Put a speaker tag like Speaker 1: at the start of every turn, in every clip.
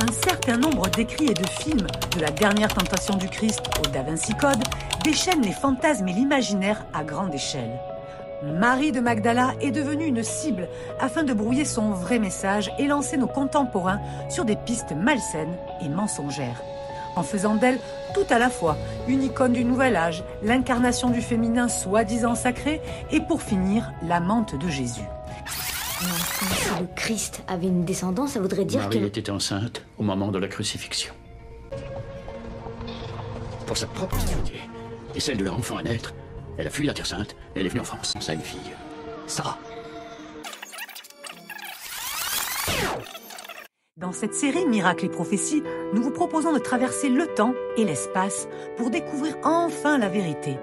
Speaker 1: Un certain nombre d'écrits et de films, de la dernière tentation du Christ au Da Vinci Code, déchaînent les fantasmes et l'imaginaire à grande échelle. Marie de Magdala est devenue une cible afin de brouiller son vrai message et lancer nos contemporains sur des pistes malsaines et mensongères. En faisant d'elle tout à la fois une icône du nouvel âge, l'incarnation du féminin soi-disant sacré et pour finir l'amante de Jésus.
Speaker 2: Mais enfin, si le Christ avait une descendance, ça voudrait dire
Speaker 3: Marie
Speaker 2: que...
Speaker 3: était enceinte au moment de la crucifixion. Pour sa propre sécurité et celle de leur enfant à naître, elle a fui la Terre Sainte et elle est venue en France. Ça a une fille. Sarah.
Speaker 1: Dans cette série Miracles et prophéties, nous vous proposons de traverser le temps et l'espace pour découvrir enfin la vérité.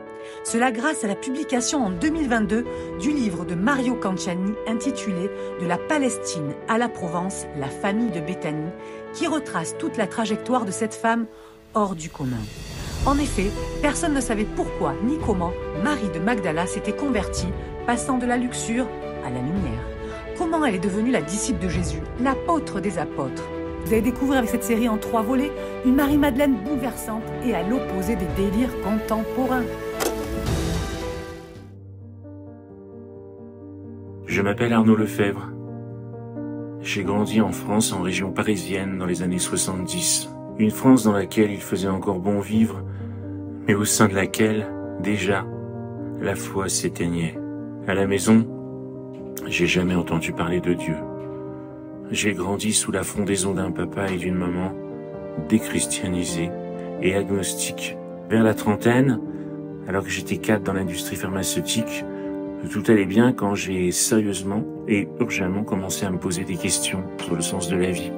Speaker 1: Cela grâce à la publication en 2022 du livre de Mario Canciani intitulé « De la Palestine à la Provence, la famille de Béthanie » qui retrace toute la trajectoire de cette femme hors du commun. En effet, personne ne savait pourquoi ni comment Marie de Magdala s'était convertie, passant de la luxure à la lumière. Comment elle est devenue la disciple de Jésus, l'apôtre des apôtres. Vous allez découvrir avec cette série en 3 volets une Marie-Madeleine bouleversante et à l'opposé des délires contemporains.
Speaker 4: Je m'appelle Arnaud Lefebvre. J'ai grandi en France, en région parisienne, dans les années 70. Une France dans laquelle il faisait encore bon vivre, mais au sein de laquelle, déjà, la foi s'éteignait. À la maison, j'ai jamais entendu parler de Dieu. J'ai grandi sous la frondaison d'un papa et d'une maman déchristianisés et agnostiques. Vers la trentaine, alors que j'étais cadre dans l'industrie pharmaceutique, tout allait bien quand j'ai sérieusement et urgemment commencé à me poser des questions sur le sens de la vie.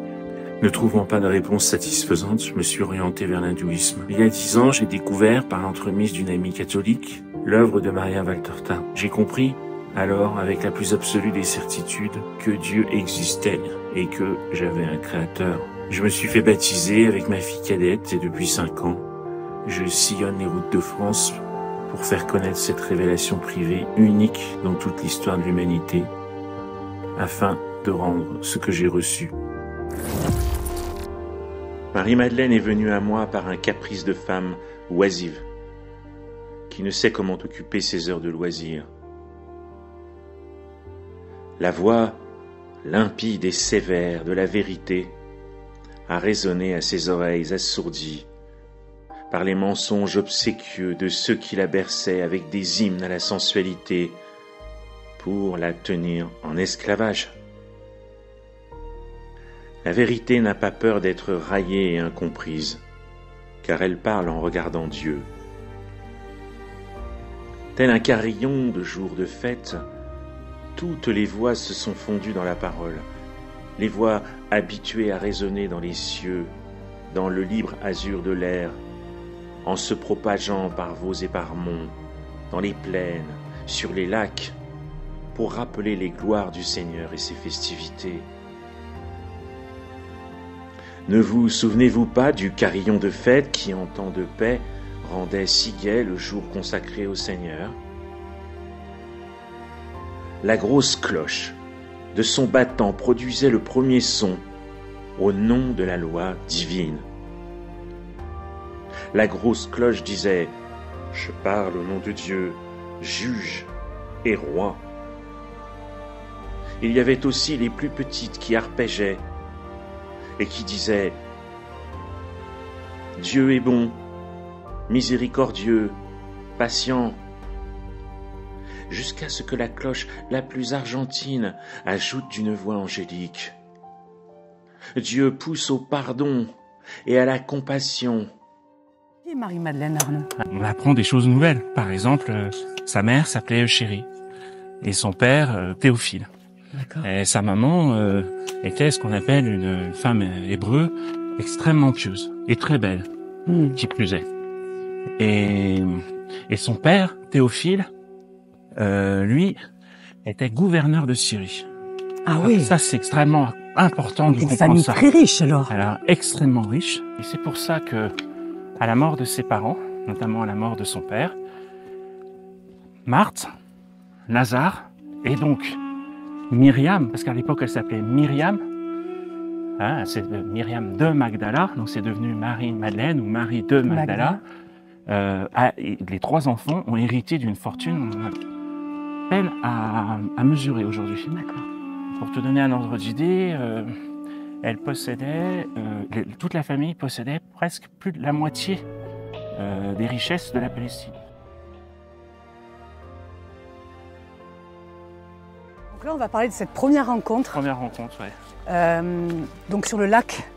Speaker 4: Ne trouvant pas de réponse satisfaisante, je me suis orienté vers l'hindouisme. Il y a 10 ans, j'ai découvert, par l'entremise d'une amie catholique, l'œuvre de Maria Valtorta. J'ai compris, alors, avec la plus absolue des certitudes, que Dieu existait et que j'avais un créateur. Je me suis fait baptiser avec ma fille cadette et depuis 5 ans, je sillonne les routes de France pour faire connaître cette révélation privée unique dans toute l'histoire de l'humanité, afin de rendre ce que j'ai reçu. Marie-Madeleine est venue à moi par un caprice de femme oisive, qui ne sait comment occuper ses heures de loisir. La voix limpide et sévère de la vérité a résonné à ses oreilles assourdies par les mensonges obséquieux de ceux qui la berçaient avec des hymnes à la sensualité pour la tenir en esclavage. La vérité n'a pas peur d'être raillée et incomprise, car elle parle en regardant Dieu. Tel un carillon de jour de fête, toutes les voix se sont fondues dans la parole, les voix habituées à résonner dans les cieux, dans le libre azur de l'air, en se propageant par vaux et par monts, dans les plaines, sur les lacs, pour rappeler les gloires du Seigneur et ses festivités. Ne vous souvenez-vous pas du carillon de fête qui, en temps de paix, rendait si gai le jour consacré au Seigneur? La grosse cloche de son battant produisait le premier son au nom de la loi divine. La grosse cloche disait « Je parle au nom de Dieu, juge et roi ». Il y avait aussi les plus petites qui arpégeaient et qui disaient « Dieu est bon, miséricordieux, patient », jusqu'à ce que la cloche la plus argentine ajoute d'une voix angélique « Dieu pousse au pardon et à la compassion ».
Speaker 1: Qui est Marie-Madeleine, Arnaud?
Speaker 5: On apprend des choses nouvelles. Par exemple, sa mère s'appelait Chérie et son père Théophile.
Speaker 1: D'accord.
Speaker 5: Et sa maman était ce qu'on appelle une femme hébreu extrêmement pieuse et très belle, qui plus est. Et son père, Théophile, lui, était gouverneur de Syrie.
Speaker 1: Ah
Speaker 5: alors,
Speaker 1: oui.
Speaker 5: ça, c'est extrêmement important de
Speaker 1: Une
Speaker 5: comprendre
Speaker 1: famille
Speaker 5: ça.
Speaker 1: très riche alors.
Speaker 5: Alors, extrêmement riche. Et c'est pour ça que, à la mort de ses parents, notamment à la mort de son père, Marthe, Lazare et donc Myriam, parce qu'à l'époque elle s'appelait Myriam, Hein, c'est Myriam de Magdala, donc c'est devenu Marie-Madeleine ou Marie de Magdala. Les 3 enfants ont hérité d'une fortune peine à mesurer aujourd'hui.
Speaker 1: D'accord.
Speaker 5: Pour te donner un ordre d'idée, elle possédait, toute la famille possédait presque plus de la moitié des richesses de la Palestine.
Speaker 1: Donc là, on va parler de cette première rencontre.
Speaker 5: Première rencontre, oui.
Speaker 1: Donc sur le lac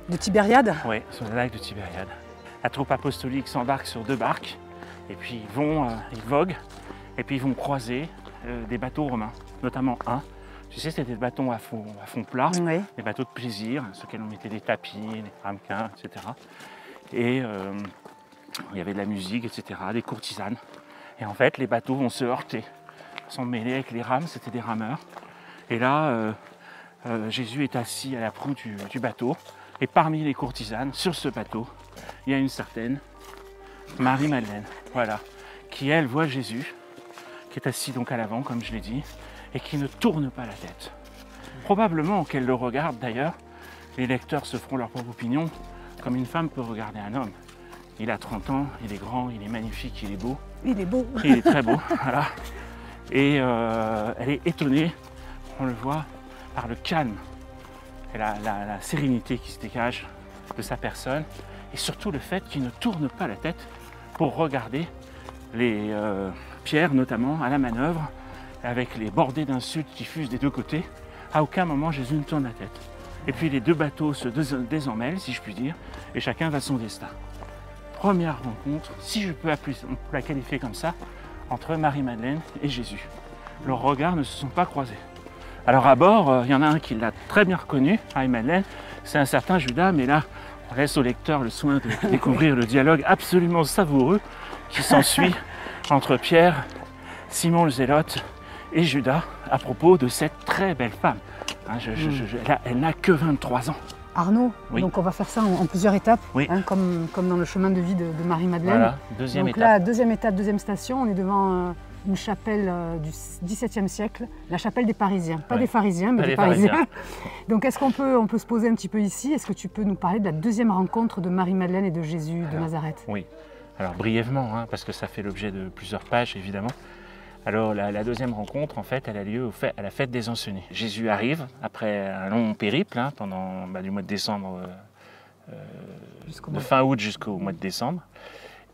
Speaker 1: de Tibériade.
Speaker 5: Oui, sur le lac de Tibériade. La troupe apostolique s'embarque sur 2 barques et puis ils voguent et puis ils vont croiser des bateaux romains, notamment un. Tu sais, c'était des bateaux à fond plat,
Speaker 1: Oui.
Speaker 5: des bateaux de plaisir, sur lesquels on mettait des tapis, des ramequins, etc. Et il y avait de la musique, etc., des courtisanes. Et en fait, les bateaux vont se heurter, sont mêlés avec les rames, c'était des rameurs. Et là, Jésus est assis à la proue du bateau. Et parmi les courtisanes, sur ce bateau, il y a une certaine Marie-Madeleine, voilà, qui elle voit Jésus, qui est assis donc à l'avant, comme je l'ai dit, et qui ne tourne pas la tête. Probablement qu'elle le regarde d'ailleurs, les lecteurs se feront leur propre opinion, comme une femme peut regarder un homme. Il a 30 ans, il est grand, il est magnifique, il est beau.
Speaker 1: Il est beau.
Speaker 5: Il est très beau, voilà. Et elle est étonnée, on le voit, par le calme et la sérénité qui se dégage de sa personne, et surtout le fait qu'il ne tourne pas la tête pour regarder les pierres, notamment à la manœuvre, avec les bordées d'insultes qui fusent des 2 côtés. À aucun moment Jésus ne tourne la tête. Et puis les 2 bateaux se désemmêlent, si je puis dire, et chacun va à son destin. Première rencontre, si je peux la qualifier comme ça, entre Marie-Madeleine et Jésus. Leurs regards ne se sont pas croisés. Alors à bord, il y en a un qui l'a très bien reconnu, Marie-Madeleine, c'est un certain Judas, mais là, on laisse au lecteur le soin de découvrir le dialogue absolument savoureux qui s'ensuit entre Pierre, Simon le Zélote et Judas à propos de cette très belle femme. Hein, elle n'a que 23 ans.
Speaker 1: Arnaud,
Speaker 5: Oui.
Speaker 1: donc on va faire ça en plusieurs étapes,
Speaker 5: Oui.
Speaker 1: hein, comme dans le chemin de vie de Marie-Madeleine.
Speaker 5: Voilà, deuxième
Speaker 1: Donc
Speaker 5: étape.
Speaker 1: là, deuxième étape, deuxième station, on est devant une chapelle du XVIIe siècle, la chapelle des Parisiens. Pas
Speaker 5: Ouais.
Speaker 1: des pharisiens, mais
Speaker 5: Pas
Speaker 1: des
Speaker 5: des
Speaker 1: Parisiens.
Speaker 5: pharisiens.
Speaker 1: Donc est-ce qu'on peut se poser un petit peu ici? Est-ce que tu peux nous parler de la deuxième rencontre de Marie-Madeleine et de Jésus de Nazareth?
Speaker 5: Oui, alors brièvement, hein, parce que ça fait l'objet de plusieurs pages, évidemment. Alors la deuxième rencontre, en fait, elle a lieu à la fête des enseignés. Jésus arrive après un long périple, hein, pendant du mois de décembre, de fin août jusqu'au mois de décembre.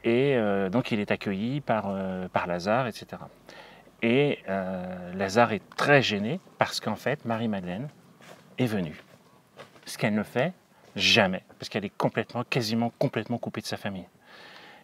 Speaker 5: Et donc il est accueilli par Lazare, etc. Et Lazare est très gêné parce qu'en fait, Marie-Madeleine est venue. Ce qu'elle ne fait jamais, parce qu'elle est quasiment complètement coupée de sa famille.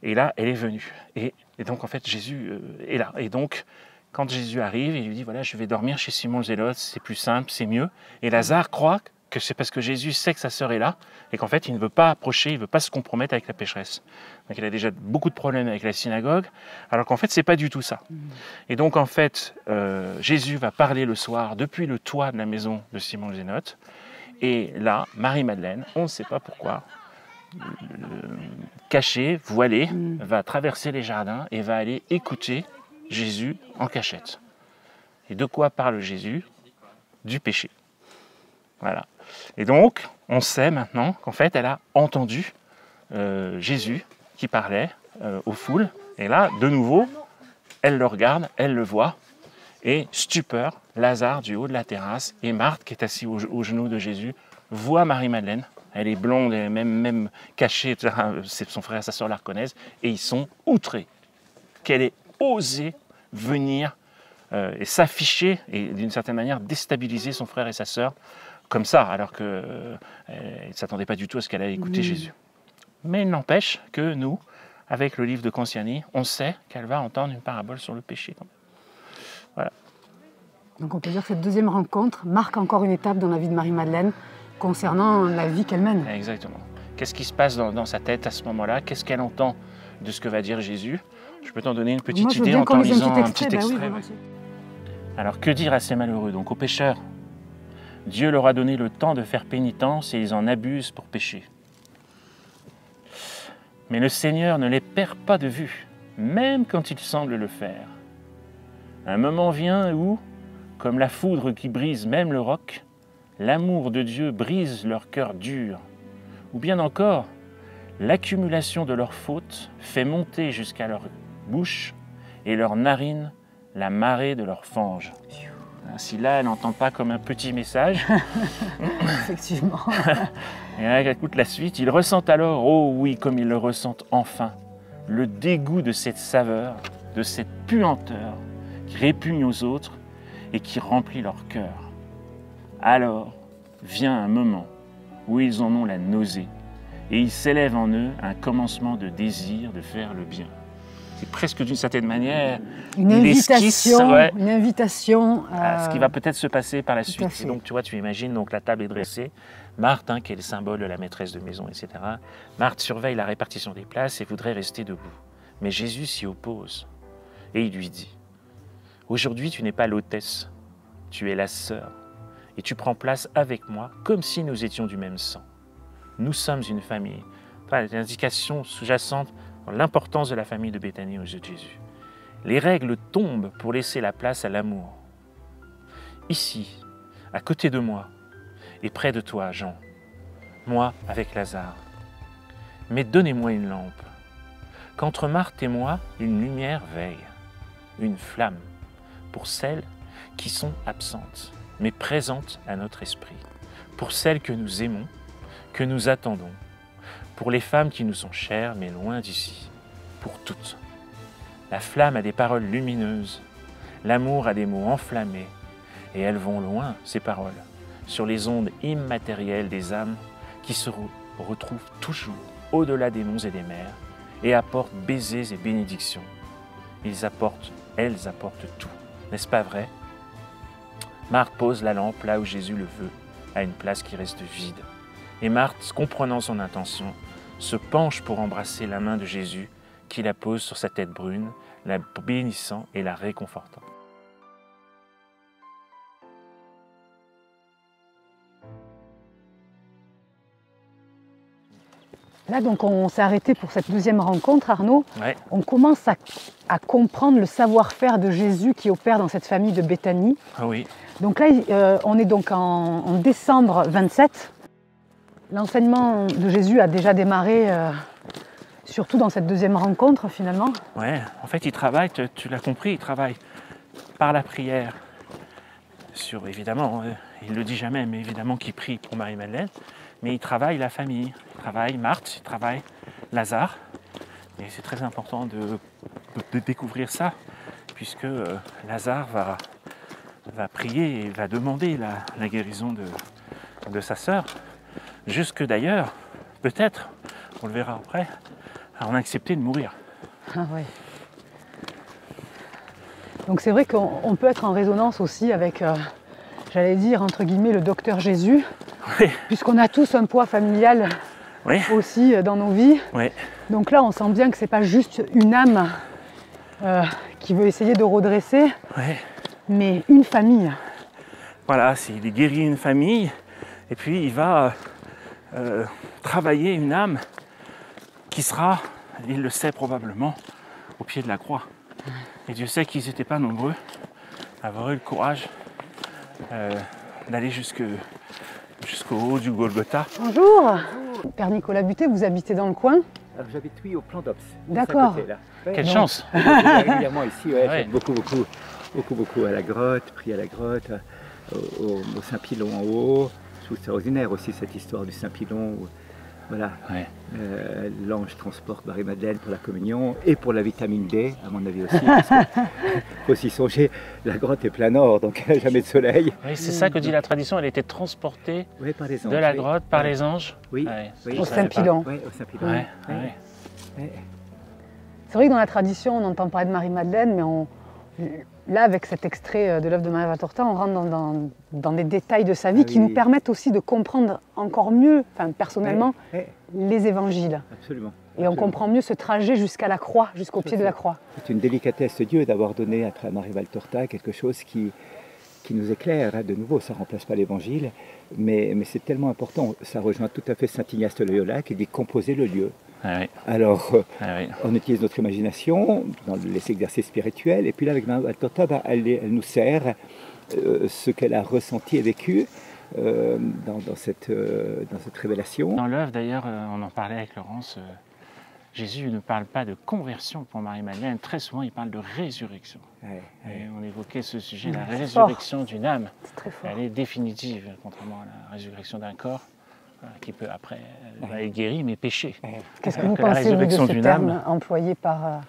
Speaker 5: Et là, elle est venue. Et donc, en fait, Jésus est là. Et donc, quand Jésus arrive, il lui dit, voilà, je vais dormir chez Simon le Zélote, c'est plus simple, c'est mieux. Et Lazare croit que c'est parce que Jésus sait que sa sœur est là, et qu'en fait, il ne veut pas approcher, il ne veut pas se compromettre avec la pécheresse. Donc, il a déjà beaucoup de problèmes avec la synagogue, alors qu'en fait, c'est pas du tout ça. Et donc, en fait, Jésus va parler le soir depuis le toit de la maison de Simon le Zélote. Et là, Marie-Madeleine, on ne sait pas pourquoi, cachée, voilée, va traverser les jardins et va aller écouter Jésus en cachette. Et de quoi parle Jésus? Du péché. Voilà. Et donc, on sait maintenant qu'en fait, elle a entendu Jésus qui parlait aux foules. Et là, de nouveau, elle le regarde, elle le voit. Et stupeur, Lazare du haut de la terrasse et Marthe qui est assise au genou de Jésus voit Marie-Madeleine. Elle est blonde, elle est même cachée, etc. Son frère et sa sœur la reconnaissent et ils sont outrés qu'elle ait osé venir et s'afficher et d'une certaine manière déstabiliser son frère et sa sœur comme ça, alors qu'elle ne s'attendait pas du tout à ce qu'elle allait écouter Jésus. Mais il n'empêche que nous, avec le livre de Consiani, on sait qu'elle va entendre une parabole sur le péché. Voilà.
Speaker 1: Donc on peut dire que cette deuxième rencontre marque encore une étape dans la vie de Marie-Madeleine concernant la vie qu'elle mène.
Speaker 5: Exactement. Qu'est-ce qui se passe dans sa tête à ce moment-là? Qu'est-ce qu'elle entend de ce que va dire Jésus? Je peux t'en donner une petite idée en t'en lisant un petit extrait.
Speaker 1: Oui,
Speaker 5: Alors que dire à ces malheureux, donc aux pécheurs? Dieu leur a donné le temps de faire pénitence et ils en abusent pour pécher. Mais le Seigneur ne les perd pas de vue, même quand il semble le faire. Un moment vient où, comme la foudre qui brise même le roc, l'amour de Dieu brise leur cœur dur. Ou bien encore, l'accumulation de leurs fautes fait monter jusqu'à leur bouche et leurs narines la marée de leurs fanges. Si là, elle n'entend pas comme un petit message.
Speaker 1: Effectivement.
Speaker 5: Et là, écoute la suite. Ils ressentent alors, oh oui, comme ils le ressentent enfin, le dégoût de cette saveur, de cette puanteur qui répugne aux autres et qui remplit leur cœur. Alors vient un moment où ils en ont la nausée et il s'élève en eux un commencement de désir de faire le bien. C'est presque d'une certaine manière
Speaker 1: Une invitation
Speaker 5: à ce qui va peut-être se passer par la suite.
Speaker 1: fait.
Speaker 5: Et donc tu vois, tu imagines, donc la table est dressée. Marthe, qui est le symbole de la maîtresse de maison, etc. Marthe surveille la répartition des places et voudrait rester debout. Mais Jésus s'y oppose et il lui dit « Aujourd'hui, tu n'es pas l'hôtesse, tu es la sœur et tu prends place avec moi comme si nous étions du même sang. Nous sommes une famille. » Enfin, l'indication sous-jacente dans l'importance de la famille de Béthanie aux yeux de Jésus. Les règles tombent pour laisser la place à l'amour. Ici, à côté de moi, et près de toi, Jean, moi avec Lazare. Mais donnez-moi une lampe, qu'entre Marthe et moi, une lumière veille, une flamme, pour celles qui sont absentes, mais présentes à notre esprit, pour celles que nous aimons, que nous attendons, pour les femmes qui nous sont chères, mais loin d'ici, pour toutes. La flamme a des paroles lumineuses, l'amour a des mots enflammés, et elles vont loin, ces paroles, sur les ondes immatérielles des âmes qui se retrouvent toujours au-delà des monts et des mers, et apportent baisers et bénédictions. Elles apportent tout. N'est-ce pas vrai? Marthe pose la lampe là où Jésus le veut, à une place qui reste vide. Et Marthe, comprenant son intention, se penche pour embrasser la main de Jésus qui la pose sur sa tête brune, la bénissant et la réconfortant.
Speaker 1: Là, donc, on s'est arrêté pour cette deuxième rencontre, Arnaud.
Speaker 5: Ouais.
Speaker 1: On commence à comprendre le savoir-faire de Jésus qui opère dans cette famille de Béthanie.
Speaker 5: Ah oui.
Speaker 1: Donc là, on est donc en décembre 27. L'enseignement de Jésus a déjà démarré, surtout dans cette deuxième rencontre, finalement.
Speaker 5: Ouais, en fait, il travaille, tu l'as compris, il travaille par la prière. Évidemment, il ne le dit jamais, mais évidemment qu'il prie pour Marie-Madeleine. Mais il travaille la famille, il travaille Marthe, il travaille Lazare. Et c'est très important de découvrir ça, puisque Lazare va prier et va demander la guérison de sa sœur. Jusque d'ailleurs, peut-être, on le verra après, on a accepté de mourir.
Speaker 1: Ah ouais. Donc c'est vrai qu'on peut être en résonance aussi avec, j'allais dire, entre guillemets, le docteur Jésus,
Speaker 5: Oui.
Speaker 1: puisqu'on a tous un poids familial
Speaker 5: Oui.
Speaker 1: aussi dans nos vies.
Speaker 5: Oui.
Speaker 1: Donc là, on sent bien que c'est pas juste une âme qui veut essayer de redresser,
Speaker 5: Oui.
Speaker 1: mais une famille.
Speaker 5: Voilà, il guérit une famille, et puis il va travailler une âme qui sera, il le sait probablement, au pied de la croix. Et Dieu sait qu'ils n'étaient pas nombreux à avoir eu le courage d'aller jusqu'au haut du Golgotha.
Speaker 1: Bonjour. Père Nicolas Butet, vous habitez dans le coin?
Speaker 6: Alors, j'habite oui au Plan d'Ops.
Speaker 1: D'accord.
Speaker 5: Quelle chance!
Speaker 6: Je viens régulièrement ici, ouais,
Speaker 5: Ouais.
Speaker 6: j'aime beaucoup à la grotte, prier à la grotte, au Saint-Pilon en haut. Je trouve extraordinaire aussi cette histoire du Saint-Pilon où voilà,
Speaker 5: Ouais.
Speaker 6: l'ange transporte Marie-Madeleine pour la communion et pour la vitamine D, à mon avis aussi. Parce qu'il faut aussi songer, la grotte est plein nord, donc elle n'a jamais de soleil.
Speaker 5: Oui, c'est ça que dit la tradition, elle était transportée
Speaker 6: Oui, par les anges.
Speaker 5: de la
Speaker 6: oui.
Speaker 5: grotte par
Speaker 6: Ouais.
Speaker 5: les anges.
Speaker 6: Oui,
Speaker 5: Ouais,
Speaker 6: oui.
Speaker 5: je
Speaker 1: Au
Speaker 5: savais pas.
Speaker 1: Saint-Pilon.
Speaker 6: Oui, au Saint-Pilon.
Speaker 5: Ouais,
Speaker 6: Ouais.
Speaker 5: ouais.
Speaker 6: Ouais.
Speaker 1: C'est vrai que dans la tradition, on entend parler de Marie-Madeleine, mais là, avec cet extrait de l'œuvre de Maria Valtorta, on rentre dans des détails de sa vie
Speaker 6: Ah
Speaker 1: qui
Speaker 6: oui.
Speaker 1: nous permettent aussi de comprendre encore mieux, enfin personnellement,
Speaker 6: Ouais,
Speaker 1: les évangiles.
Speaker 6: absolument.
Speaker 1: Et on comprend mieux ce trajet jusqu'à la croix, jusqu'au
Speaker 6: Tout à
Speaker 1: pied de
Speaker 6: fait.
Speaker 1: la croix.
Speaker 6: C'est une délicatesse de Dieu d'avoir donné à travers Maria Valtorta quelque chose qui nous éclaire. Hein. De nouveau, ça ne remplace pas l'évangile, mais c'est tellement important. Ça rejoint tout à fait saint Ignace de Loyola qui dit composer le lieu.
Speaker 5: Ah oui,
Speaker 6: Alors,
Speaker 5: ah oui.
Speaker 6: on utilise notre imagination dans les exercices spirituels, et puis là, avec Maria Valtorta, elle nous sert ce qu'elle a ressenti et vécu, dans cette révélation.
Speaker 5: Dans l'œuvre, d'ailleurs, on en parlait avec Laurence, Jésus ne parle pas de conversion pour Marie-Madeleine, très souvent il parle de résurrection. Et on évoquait ce sujet, la résurrection d'une âme. Elle est définitive, contrairement à la résurrection d'un corps, qui peut après être guéri, mais péché.
Speaker 7: Qu'est-ce que vous pensez de ce terme employé par...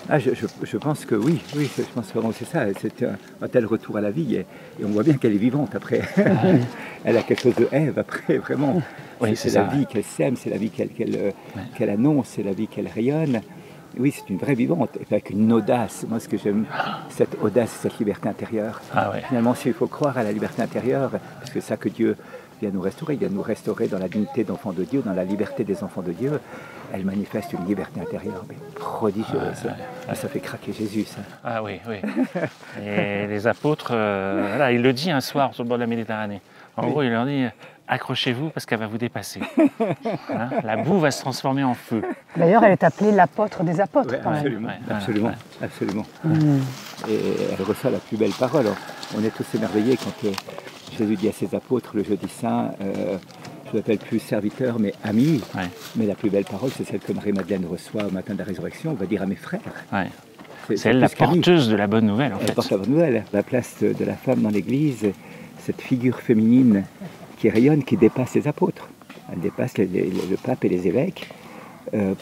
Speaker 6: Je pense que oui, je pense vraiment que c'est ça. C'est un tel retour à la vie et on voit bien qu'elle est vivante après. Elle a quelque chose de Ève après, vraiment.
Speaker 5: Oui,
Speaker 6: c'est la vie qu'elle sème, c'est la vie qu'elle annonce, c'est la vie qu'elle rayonne. Oui, c'est une vraie vivante, et avec une audace. Moi, ce que j'aime, cette audace, cette liberté intérieure. Finalement, s'il faut croire à la liberté intérieure, parce que c'est ça que Dieu vient nous restaurer, il vient nous restaurer dans la dignité d'enfants de Dieu, dans la liberté des enfants de Dieu. Elle manifeste une liberté intérieure, mais prodigieuse. Ça fait craquer Jésus, ça.
Speaker 5: Ah oui. Et les apôtres, voilà, il le dit un soir sur le bord de la Méditerranée. En gros, il leur dit, accrochez-vous parce qu'elle va vous dépasser. La boue va se transformer en feu.
Speaker 7: D'ailleurs, elle est appelée l'apôtre des apôtres.
Speaker 6: Absolument. Et elle reçoit la plus belle parole. On est tous émerveillés quand Jésus dit à ses apôtres le jeudi saint, je l'appelle plus serviteur, mais ami. Mais la plus belle parole, c'est celle que Marie-Madeleine reçoit au matin de la résurrection. On va dire à mes frères.
Speaker 5: C'est elle la porteuse de la bonne nouvelle, en fait.
Speaker 6: Elle porte la bonne nouvelle. La place de la femme dans l'Église, cette figure féminine qui rayonne, qui dépasse les apôtres. Elle dépasse le pape et les évêques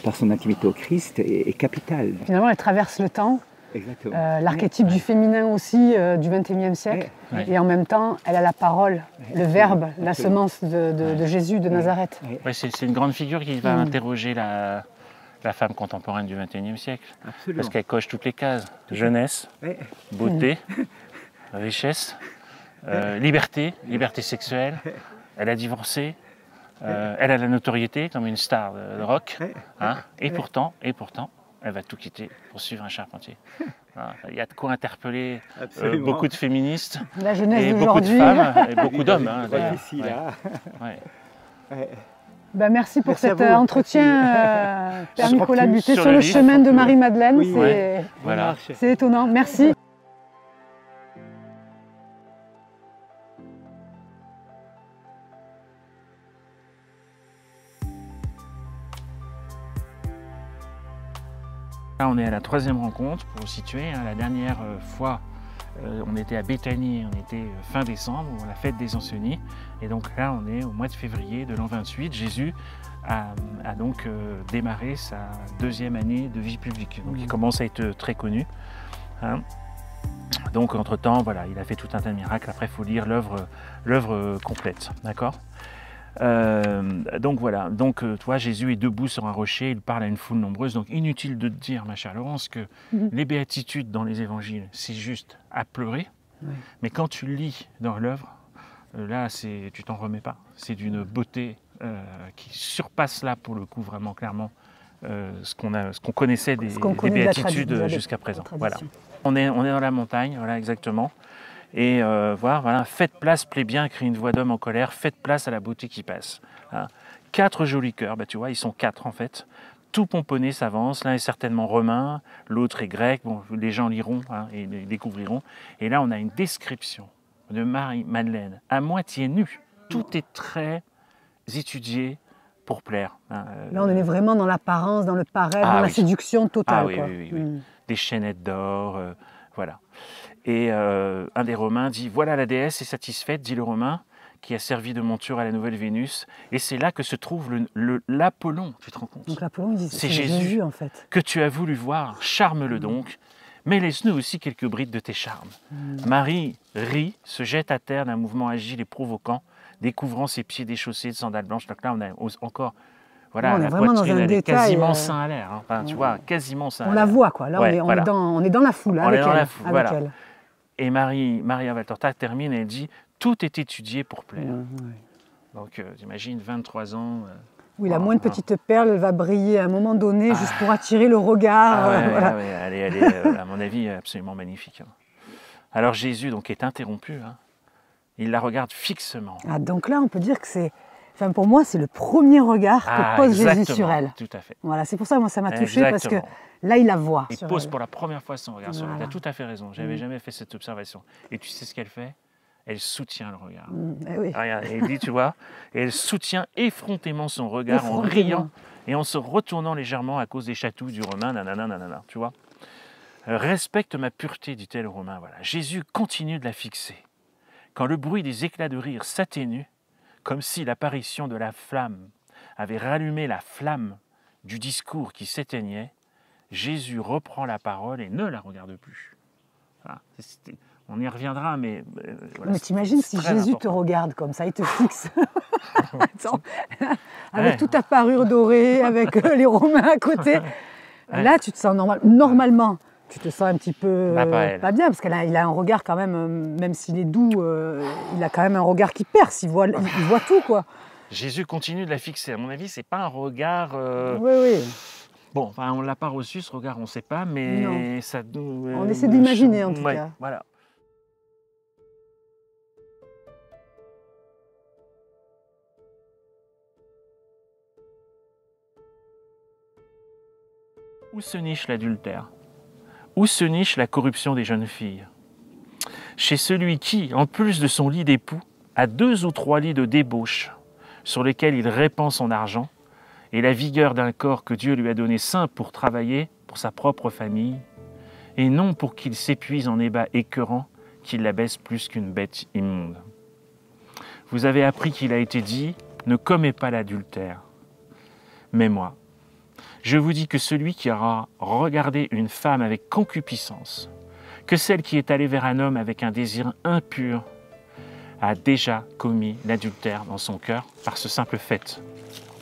Speaker 6: par son intimité au Christ est capitale.
Speaker 7: Finalement, elle traverse le temps.
Speaker 6: Exactement.
Speaker 7: L'archétype du féminin aussi du XXIe siècle. Et en même temps, elle a la parole, le verbe, la semence de Jésus de Nazareth.
Speaker 5: C'est une grande figure qui va interroger la femme contemporaine du XXIe siècle.
Speaker 6: Absolument.
Speaker 5: Parce qu'elle coche toutes les cases. Jeunesse, beauté, richesse, liberté sexuelle. Elle a divorcé. Elle a la notoriété comme une star de rock. Et pourtant, elle va tout quitter pour suivre un charpentier. Il y a de quoi interpeller beaucoup de féministes,
Speaker 7: la jeunesse
Speaker 5: et beaucoup de femmes, et beaucoup d'hommes.
Speaker 7: Merci pour cet entretien, Père Nicolas Butet, sur le chemin de Marie-Madeleine. C'est étonnant. Merci.
Speaker 5: Là, on est à la 3e rencontre, pour vous situer. La dernière fois, on était à Béthanie, on était fin décembre, la fête des Enseignés. Et donc là, on est au mois de février de l'an 28. Jésus a donc démarré sa 2e année de vie publique. Donc il commence à être très connu. Donc entre-temps, voilà, il a fait tout un tas de miracles. Après, il faut lire l'œuvre complète. D'accord ? Donc voilà, toi Jésus est debout sur un rocher, il parle à une foule nombreuse, donc inutile de te dire, ma chère Laurence, que les béatitudes dans les évangiles, c'est juste à pleurer, mais quand tu lis dans l'œuvre, là tu t'en remets pas, c'est d'une beauté qui surpasse là pour le coup vraiment clairement ce qu'on connaissait des béatitudes jusqu'à présent. Voilà. On est dans la montagne, voilà exactement. Et voilà, faites place, plaît bien, crie une voix d'homme en colère, faites place à la beauté qui passe. 4 jolis cœurs, tu vois, ils sont 4 en fait. Tout pomponné s'avance, l'un est certainement romain, l'autre est grec, bon, les gens liront et découvriront. Et là, on a une description de Marie-Madeleine, à moitié nue. Tout est très étudié pour plaire.
Speaker 7: Là, on est vraiment dans l'apparence, dans le paraître, dans la séduction totale.
Speaker 5: Oui. Des chaînettes d'or, voilà. Et un des Romains dit « Voilà la déesse est satisfaite, dit le Romain, qui a servi de monture à la nouvelle Vénus. » Et c'est là que se trouve l'Apollon, tu te rends compte ?
Speaker 7: Donc l'Apollon,
Speaker 5: c'est Jésus
Speaker 7: en fait.
Speaker 5: Que tu as voulu voir, charme-le donc, mais laisse-nous aussi quelques brides de tes charmes. Marie rit, se jette à terre d'un mouvement agile et provoquant, découvrant ses pieds déchaussés de sandales blanches. Donc là, on a encore... Voilà,
Speaker 7: la poitrine, elle est
Speaker 5: quasiment sein à l'air. Tu vois, quasiment sein à l'air.
Speaker 7: On la voit, quoi. Là, on est dans la foule avec elle.
Speaker 5: Et Maria Valtorta termine et elle dit « Tout est étudié pour plaire ». Donc, j'imagine 23 ans.
Speaker 7: Oui, la moindre petite perle, elle va briller à un moment donné, juste pour attirer le regard.
Speaker 5: Elle est, à mon avis, absolument magnifique. Alors Jésus donc, est interrompu. Il la regarde fixement.
Speaker 7: Donc là, on peut dire que c'est... Enfin, pour moi, c'est le premier regard que pose Jésus sur elle.
Speaker 5: Tout à fait.
Speaker 7: Voilà, c'est pour ça que moi, ça m'a touchée, parce que là, il la voit.
Speaker 5: Il pose pour la première fois son regard sur elle. Tu as tout à fait raison, je n'avais jamais fait cette observation. Et tu sais ce qu'elle fait ? elle soutient le regard.
Speaker 7: Oui.
Speaker 5: Regarde, elle dit, tu vois, et elle soutient effrontément son regard en riant et en se retournant légèrement à cause des chatouilles du Romain, nanana, tu vois. Respecte ma pureté, dit-elle au Romain. Voilà. Jésus continue de la fixer. Quand le bruit des éclats de rire s'atténue, comme si l'apparition de la flamme avait rallumé la flamme du discours qui s'éteignait, Jésus reprend la parole et ne la regarde plus. Voilà. On y reviendra, mais...
Speaker 7: voilà, mais t'imagines si Jésus important. Te regarde comme ça, il te fixe. Attends, avec toute ta parure dorée, avec les Romains à côté. Là, tu te sens normalement, tu te sens un petit peu pas bien, parce qu'il a un regard quand même s'il est doux, il a quand même un regard qui perce, il voit tout, quoi.
Speaker 5: Jésus continue de la fixer. À mon avis, c'est pas un regard...
Speaker 7: Oui.
Speaker 5: Bon, enfin, on ne l'a pas reçu, ce regard, on ne sait pas, mais non. Ça nous...
Speaker 7: on essaie d'imaginer, en tout cas.
Speaker 5: Voilà. Où se niche l'adultère? Où se niche la corruption des jeunes filles? Chez celui qui, en plus de son lit d'époux, a 2 ou 3 lits de débauche sur lesquels il répand son argent et la vigueur d'un corps que Dieu lui a donné sain pour travailler pour sa propre famille, et non pour qu'il s'épuise en ébats écœurants qu'il la baisse plus qu'une bête immonde. Vous avez appris qu'il a été dit « Ne commets pas l'adultère ». Mais moi, je vous dis que celui qui aura regardé une femme avec concupiscence, que celle qui est allée vers un homme avec un désir impur, a déjà commis l'adultère dans son cœur par ce simple fait.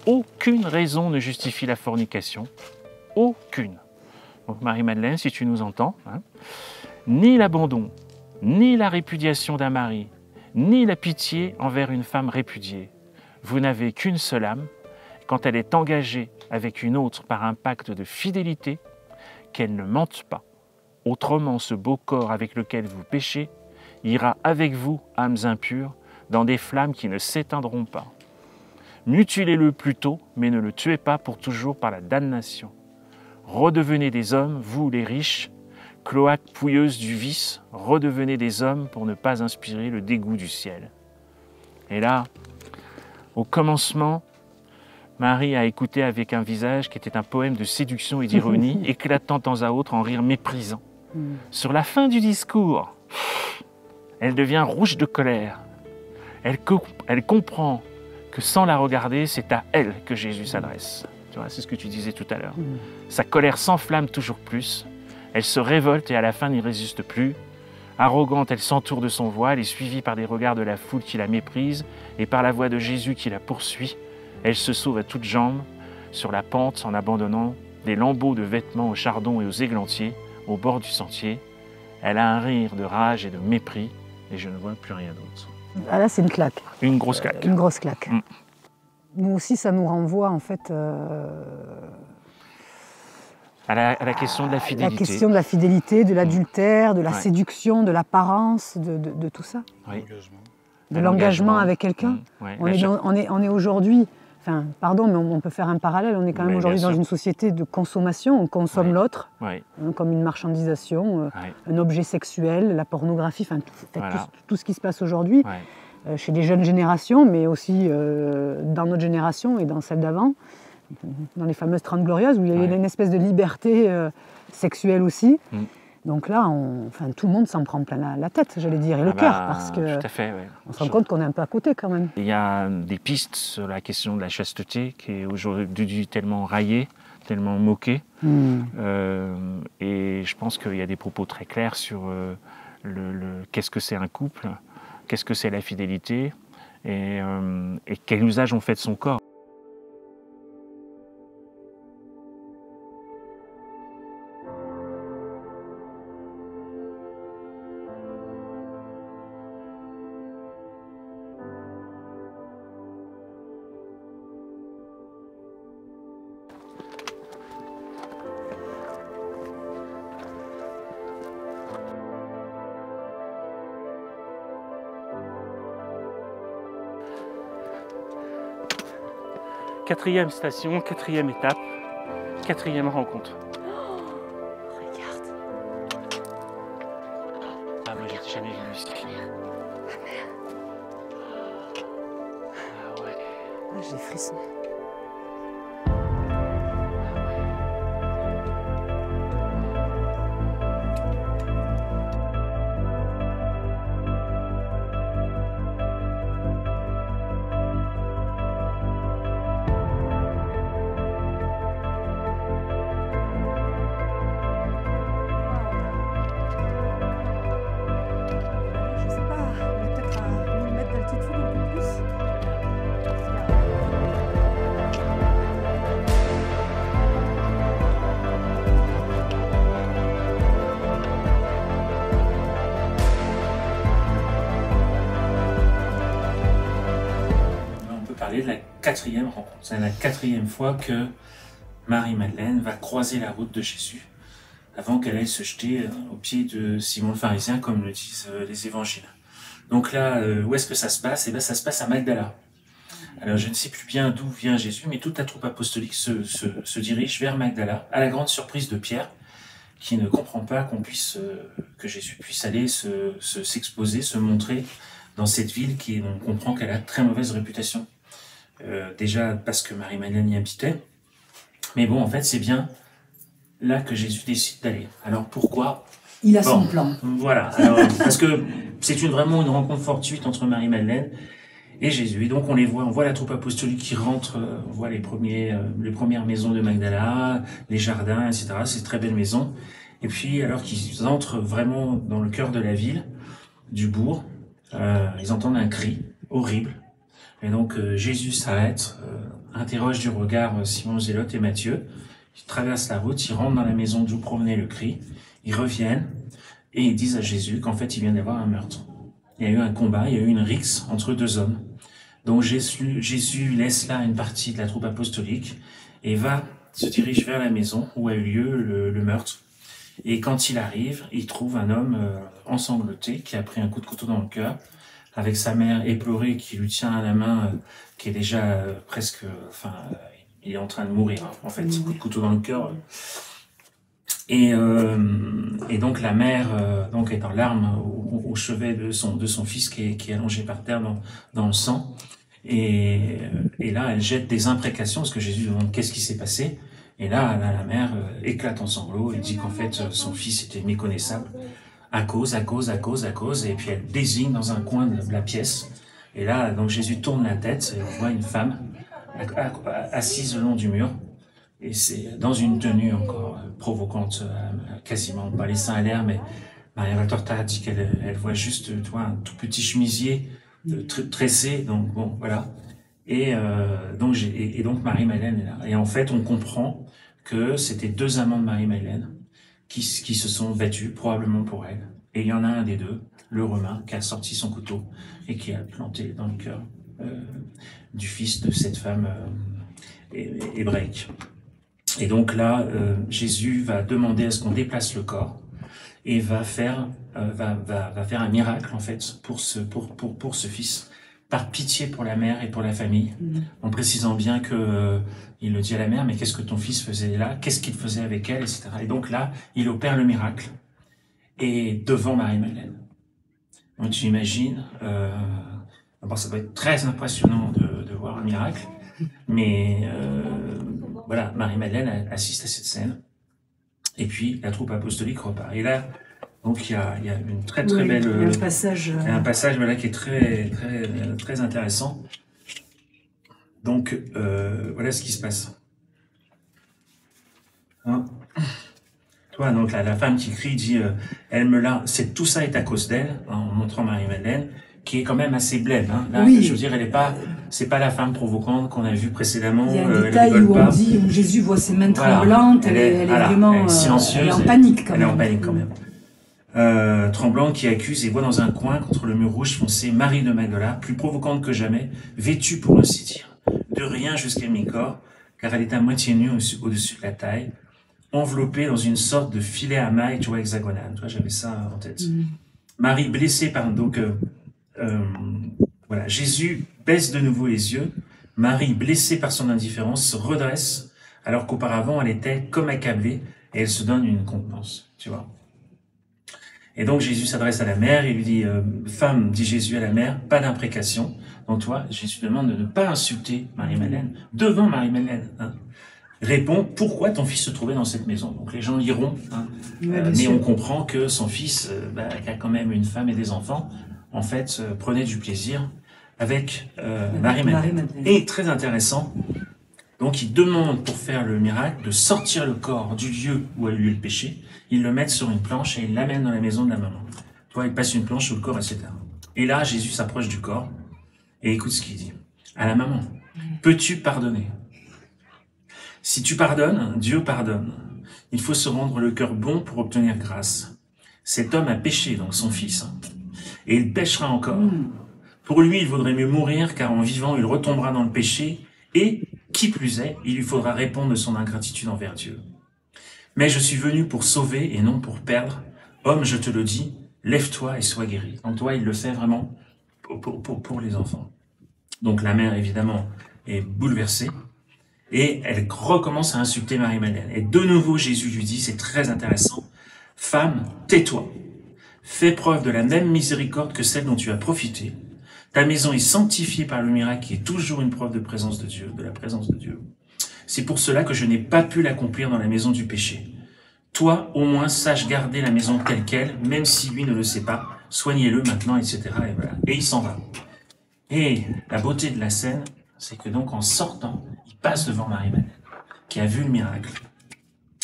Speaker 5: Aucune raison ne justifie la fornication, aucune. Donc Marie-Madeleine, si tu nous entends, ni l'abandon, ni la répudiation d'un mari, ni la pitié envers une femme répudiée. Vous n'avez qu'une seule âme, quand elle est engagée avec une autre par un pacte de fidélité, qu'elle ne mente pas. Autrement, ce beau corps avec lequel vous péchez ira avec vous, âmes impures, dans des flammes qui ne s'éteindront pas. Mutilez-le plutôt, mais ne le tuez pas pour toujours par la damnation. Redevenez des hommes, vous les riches, cloaques pouilleuses du vice, redevenez des hommes pour ne pas inspirer le dégoût du ciel. Et là, au commencement, Marie a écouté avec un visage qui était un poème de séduction et d'ironie, éclatant de temps à autre en rire méprisant. Sur la fin du discours, elle devient rouge de colère. Elle comprend que sans la regarder, c'est à elle que Jésus s'adresse. Tu vois, c'est ce que tu disais tout à l'heure. Sa colère s'enflamme toujours plus. Elle se révolte et à la fin n'y résiste plus. Arrogante, elle s'entoure de son voile et suivie par des regards de la foule qui la méprise et par la voix de Jésus qui la poursuit, elle se sauve à toutes jambes sur la pente en abandonnant des lambeaux de vêtements au chardon et aux églantiers au bord du sentier. Elle a un rire de rage et de mépris et je ne vois plus rien d'autre.
Speaker 7: Ah là, c'est une claque.
Speaker 5: Une grosse claque.
Speaker 7: Une grosse claque. Nous aussi, ça nous renvoie en fait
Speaker 5: à la question de la fidélité.
Speaker 7: La question de la fidélité, de l'adultère, de la séduction, de l'apparence, de tout ça.
Speaker 5: Oui.
Speaker 7: De l'engagement avec quelqu'un. On est aujourd'hui, enfin, pardon, mais on peut faire un parallèle, on est quand même aujourd'hui dans une société de consommation, on consomme l'autre, comme une marchandisation, un objet sexuel, la pornographie, enfin, tout ce qui se passe aujourd'hui, chez les jeunes générations, mais aussi dans notre génération et dans celle d'avant, dans les fameuses 30 Glorieuses, où il y a une espèce de liberté sexuelle aussi. Donc là, tout le monde s'en prend plein la tête, j'allais dire, et le cœur, parce que
Speaker 5: tout à fait,
Speaker 7: on se rend compte qu'on est un peu à côté quand même.
Speaker 5: Il y a des pistes sur la question de la chasteté qui est aujourd'hui tellement raillée, tellement moquée. Et je pense qu'il y a des propos très clairs sur qu'est-ce que c'est un couple, qu'est-ce que c'est la fidélité, et quel usage on fait de son corps. Quatrième station, quatrième étape, quatrième rencontre.
Speaker 2: Oh, regarde.
Speaker 5: Ah, moi j'ai jamais vu ici.
Speaker 2: La mer.
Speaker 7: Ah, j'ai frisson.
Speaker 4: De la 4e rencontre. C'est la 4e fois que Marie-Madeleine va croiser la route de Jésus avant qu'elle aille se jeter aux pieds de Simon le pharisien, comme le disent les évangiles. Donc là, où est-ce que ça se passe? Eh bien, ça se passe à Magdala. Alors, je ne sais plus bien d'où vient Jésus, mais toute la troupe apostolique se dirige vers Magdala, à la grande surprise de Pierre, qui ne comprend pas que Jésus puisse aller s'exposer, se montrer dans cette ville qui, on comprend qu'elle a très mauvaise réputation. Déjà parce que Marie-Madeleine y habitait, mais bon, en fait, c'est bien là que Jésus décide d'aller. Alors pourquoi?
Speaker 1: Il a son plan.
Speaker 4: Voilà, alors, parce que c'est vraiment une rencontre fortuite entre Marie-Madeleine et Jésus. Et donc on voit la troupe apostolique qui rentre, on voit les premières maisons de Magdala, les jardins, etc. C'est une très belle maison. Et puis alors qu'ils entrent vraiment dans le cœur de la ville, du bourg, ils entendent un cri horrible. Et donc Jésus s'arrête, interroge du regard Simon Zélote et Matthieu. Ils traversent la route, ils rentrent dans la maison d'où provenait le cri. Ils reviennent et ils disent à Jésus qu'en fait il vient d'avoir un meurtre. Il y a eu un combat, il y a eu une rixe entre deux hommes. Donc Jésus laisse là une partie de la troupe apostolique et se dirige vers la maison où a eu lieu le meurtre. Et quand il arrive, il trouve un homme ensanglanté qui a pris un coup de couteau dans le cœur, avec sa mère éplorée qui lui tient à la main, qui est déjà presque... il est en train de mourir, en fait, ce coup de couteau dans le cœur. Et donc la mère est en larmes au chevet de son fils qui est allongé par terre dans le sang. Et là, elle jette des imprécations, parce que Jésus demande qu'est-ce qui s'est passé. Et là, la mère éclate en sanglots et dit qu'en fait, son fils était méconnaissable. À cause, et puis elle désigne dans un coin de la pièce. Et là, donc Jésus tourne la tête et on voit une femme assise le long du mur. Et c'est dans une tenue encore provocante, quasiment pas les seins à l'air, mais Maria Valtorta dit qu'elle voit juste un tout petit chemisier tressé, donc bon, voilà. Et donc Marie-Madeleine est là. Et en fait, on comprend que c'était deux amants de Marie-Madeleine qui se sont vêtus, probablement pour elle. Et il y en a un des deux, le Romain, qui a sorti son couteau et qui a planté dans le cœur du fils de cette femme hébraïque. Et donc là, Jésus va demander à ce qu'on déplace le corps et va faire un miracle en fait pour ce fils, par pitié pour la mère et pour la famille, en précisant bien que il le dit à la mère, mais qu'est-ce que ton fils faisait là, qu'est-ce qu'il faisait avec elle, etc. Et donc là, il opère le miracle et devant Marie-Madeleine. Donc tu imagines, ça doit être très impressionnant de voir un miracle, mais voilà, Marie-Madeleine assiste à cette scène, et puis la troupe apostolique repart. Et là, donc il y a une très belle...
Speaker 1: un passage...
Speaker 4: Un passage voilà, qui est très intéressant. Donc, voilà ce qui se passe. Hein? Toi, donc la femme qui crie dit tout ça est à cause d'elle, en montrant Marie-Madeleine, qui est quand même assez blême. Hein. Là,
Speaker 1: oui.
Speaker 4: Je veux dire, c'est pas la femme provocante qu'on a vue précédemment.
Speaker 1: Il y a un détail où Jésus voit ses mains tremblantes, elle est vraiment
Speaker 4: silencieuse,
Speaker 1: elle est en panique quand même.
Speaker 4: Elle est en panique quand même. Tremblante qui accuse et voit dans un coin contre le mur rouge foncé Marie de Magdala, plus provocante que jamais, vêtue pour ainsi dire, de rien jusqu'à mi-corps, car elle est à moitié nue au-dessus de la taille, enveloppée dans une sorte de filet à mailles, tu vois, hexagonal. Toi, j'avais ça en tête. Marie blessée par voilà, Jésus baisse de nouveau les yeux. Marie, blessée par son indifférence, se redresse, alors qu'auparavant elle était comme accablée et elle se donne une contenance, tu vois. Et donc Jésus s'adresse à la mère et lui dit, femme, dit Jésus à la mère, pas d'imprécation. Donc toi, Jésus demande de ne pas insulter Marie-Madeleine, devant Marie-Madeleine. Hein. Répond, pourquoi ton fils se trouvait dans cette maison? Donc les gens liront, hein. Mais on comprend que son fils, qui a quand même une femme et des enfants, en fait, prenait du plaisir avec Marie-Madeleine. Et très intéressant, donc il demande pour faire le miracle de sortir le corps du lieu où a eu lieu le péché. Ils le mettent sur une planche et ils l'amènent dans la maison de la maman. Toi, il passe une planche sur le corps, etc. Et là, Jésus s'approche du corps et écoute ce qu'il dit. À la maman, peux-tu pardonner? Si tu pardonnes, Dieu pardonne. Il faut se rendre le cœur bon pour obtenir grâce. Cet homme a péché, donc son fils, et il péchera encore. Pour lui, il vaudrait mieux mourir, car en vivant, il retombera dans le péché, et, qui plus est, il lui faudra répondre de son ingratitude envers Dieu. Mais je suis venu pour sauver et non pour perdre. Homme, je te le dis, lève-toi et sois guéri. Donc toi, il le fait vraiment pour les enfants. Donc la mère, évidemment, est bouleversée. Et elle recommence à insulter Marie-Madeleine. Et de nouveau, Jésus lui dit, c'est très intéressant, « Femme, tais-toi. Fais preuve de la même miséricorde que celle dont tu as profité. Ta maison est sanctifiée par le miracle qui est toujours une preuve de présence de Dieu, de la présence de Dieu. C'est pour cela que je n'ai pas pu l'accomplir dans la maison du péché. Toi, au moins, sache garder la maison telle qu'elle, même si lui ne le sait pas. Soignez-le maintenant, etc. » Et voilà. Et il s'en va. Et la beauté de la scène, c'est que donc en sortant, il passe devant Marie-Madeleine, qui a vu le miracle.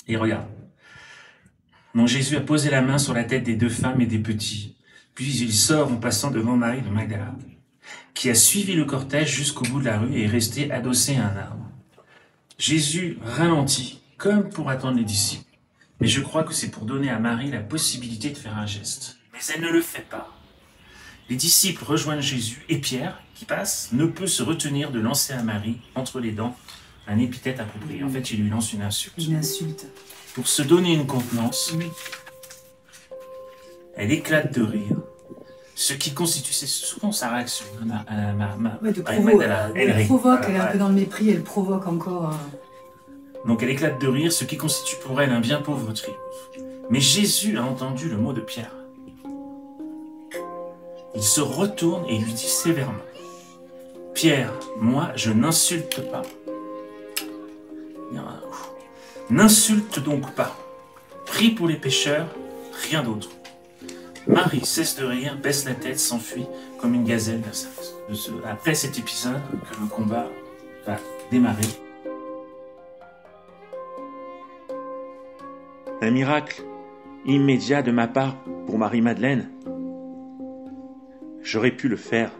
Speaker 4: Et regarde. Donc Jésus a posé la main sur la tête des deux femmes et des petits. Puis il sort en passant devant Marie de Magdala, qui a suivi le cortège jusqu'au bout de la rue et est resté adossé à un arbre. Jésus ralentit, comme pour attendre les disciples. Mais je crois que c'est pour donner à Marie la possibilité de faire un geste. Mais elle ne le fait pas. Les disciples rejoignent Jésus et Pierre, qui passe, ne peut se retenir de lancer à Marie, entre les dents, un épithète approprié. En fait, il lui lance une insulte.
Speaker 1: Une insulte.
Speaker 4: Pour se donner une contenance, elle éclate de rire. Ce qui constitue, c'est souvent sa réaction.
Speaker 1: Elle provoque, elle est un peu dans le mépris, elle provoque encore.
Speaker 4: Donc elle éclate de rire, ce qui constitue pour elle un bien pauvre triomphe. Mais Jésus a entendu le mot de Pierre. Il se retourne et lui dit sévèrement, « Pierre, moi, je n'insulte pas. N'insulte donc pas. Prie pour les pécheurs, rien d'autre. » Marie cesse de rire, baisse la tête, s'enfuit comme une gazelle vers sa maison. Après cet épisode, que le combat va démarrer.
Speaker 5: Un miracle immédiat de ma part pour Marie-Madeleine. J'aurais pu le faire,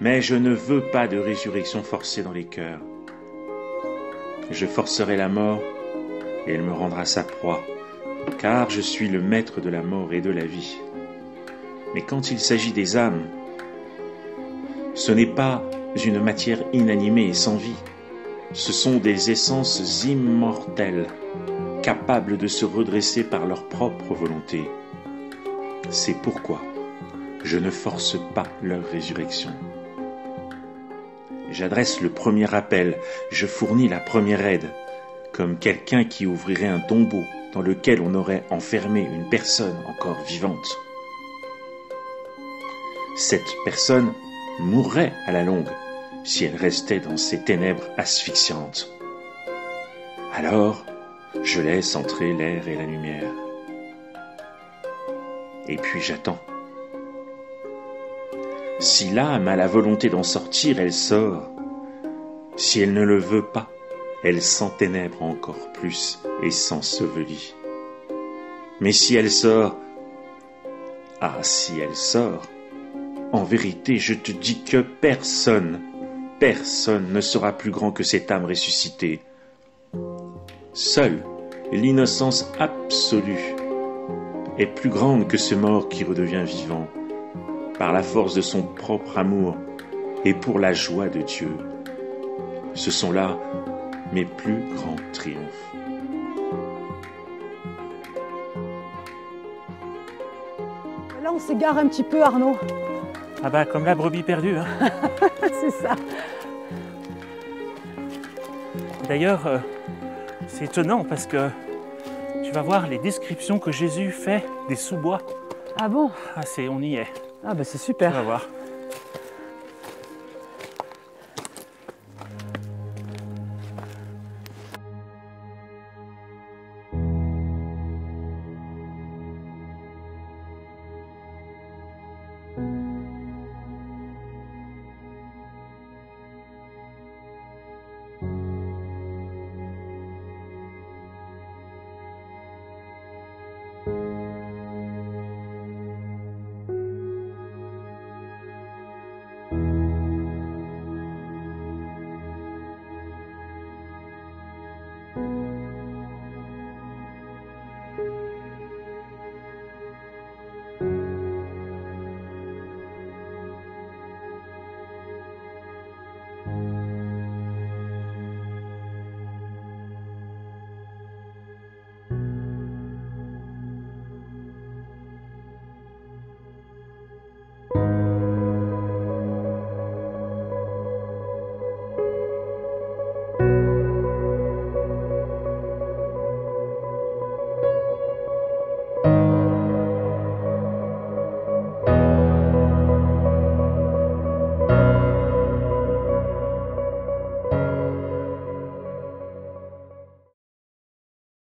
Speaker 5: mais je ne veux pas de résurrection forcée dans les cœurs. Je forcerai la mort et elle me rendra sa proie, car je suis le maître de la mort et de la vie. Mais quand il s'agit des âmes, ce n'est pas une matière inanimée et sans vie, ce sont des essences immortelles, capables de se redresser par leur propre volonté. C'est pourquoi je ne force pas leur résurrection. J'adresse le premier appel, je fournis la première aide, comme quelqu'un qui ouvrirait un tombeau dans lequel on aurait enfermé une personne encore vivante. Cette personne mourrait à la longue si elle restait dans ces ténèbres asphyxiantes. Alors, je laisse entrer l'air et la lumière. Et puis j'attends. Si l'âme a la volonté d'en sortir, elle sort. Si elle ne le veut pas, elle s'enténèbre encore plus et s'ensevelit. Mais si elle sort, si elle sort, en vérité, je te dis que personne ne sera plus grand que cette âme ressuscitée. Seule l'innocence absolue est plus grande que ce mort qui redevient vivant, par la force de son propre amour et pour la joie de Dieu. Ce sont là mes plus grands triomphes.
Speaker 7: Là, on s'égare un petit peu, Arnaud.
Speaker 5: Ah bah, comme la brebis perdue. Hein.
Speaker 7: C'est ça.
Speaker 5: D'ailleurs, c'est étonnant parce que tu vas voir les descriptions que Jésus fait des sous-bois.
Speaker 7: Ah bon?
Speaker 5: Ah, on y est.
Speaker 7: Ah bah c'est super.
Speaker 5: Tu vas voir.